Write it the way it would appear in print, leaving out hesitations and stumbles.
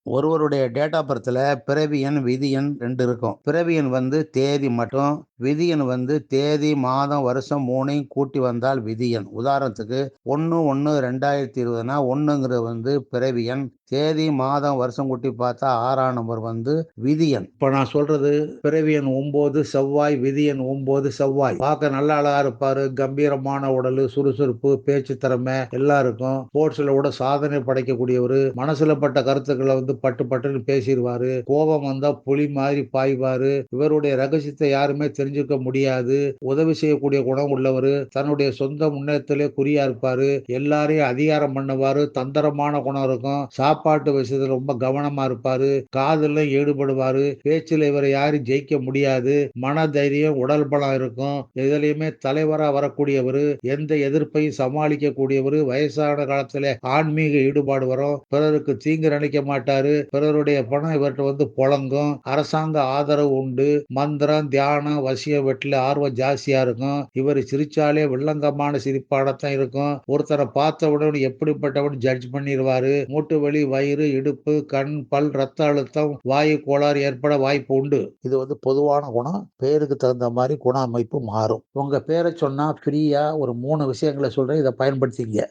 ஒருவருடைய date of பர்த்ல பிறவி எண், விதி எண் 2 இருக்கும். பிறவி எண் வந்து தேதி மட்டும், விதி எண் வந்து தேதி, மாதம், வருஷம் 3யும் கூட்டி வந்தால் விதி எண். உதாரணத்துக்கு 1/1/2020னா 1ங்கிறது வந்து பிறவி எண். தேதி, மாதம், வருஷம் கூட்டி பார்த்தா 6ஆம் நம்பர் வந்து விதி எண். இப்ப நான் சொல்றது பிறவி எண் 9 செவ்வாய், விதி எண் 9 செவ்வாய். பார்க்க நல்ல அழகா இருப்பாரு. கம்பீரமான உடலு, சுறுசுறுப்பு, பேச்சு திறமை எல்லாம் இருக்கும். ஸ்போர்ட்ஸ்ல கூட சாதனை படைக்கக்கூடியவரு. மனசுல பட்ட கருத்துக்கள வந்து பட்டு பட்டுன்னு பேசிருவாரு. கோபம் வந்தா புலி மாதிரி பாய்வாரு. இவருடைய ரகசியத்தை யாருமே தெரிஞ்சுக்க முடியாது. உதவி செய்யக்கூடிய குணம் உள்ளவரு. தன்னுடைய சொந்த முன்னேற்றத்திலே குறியா இருப்பாரு. எல்லாரையும் அதிகாரம் பண்ணுவாரு. தந்திரமான குணம் இருக்கும். சாப்பாட்டு விஷயத்துல ரொம்ப கவனமா இருப்பாரு. காதல்ல ஈடுபடுவாரு. பேச்சுல இவரை யாரும் ஜெயிக்க முடியாது. மன தைரியம், உடல் பலம் இருக்கும். எதுலயுமே தலைவரா வரக்கூடியவரு. எந்த எதிர்ப்பையும் சமாளிக்க கூடியவரு. வயசான காலத்துல ஆன்மீக ஈடுபாடு வரும். பிறருக்கு தீங்கு நினைக்க மாட்டாரு. பிறருடைய பணம் இவர்ட்ட வந்து புழங்கும். அரசாங்க ஆதரவு உண்டு. மந்திரம், தியானம், வசியம் வெட்டில ஆர்வம் ஜாஸ்தியா இருக்கும். இவர் சிரிச்சாலே வில்லங்கமான சிரிப்பாடத்தான் இருக்கும். ஒருத்தரை பார்த்த உடனே எப்படிப்பட்டவன் ஜட்ஜ் பண்ணிருவாரு. மூட்டு வலி, வயிறு, இடுப்பு, கண், பல், ரத்த அழுத்தம், வாயு கோளாறு ஏற்பட வாய்ப்பு உண்டு. இது வந்து பொதுவான குணம். பேருக்கு தகுந்த மாதிரி குண அமைப்பு மாறும். உங்க பேரை சொன்னா ஃப்ரீயா ஒரு 3 விஷயங்கள சொல்றேன். இத பயன்படுத்திக்கங்க.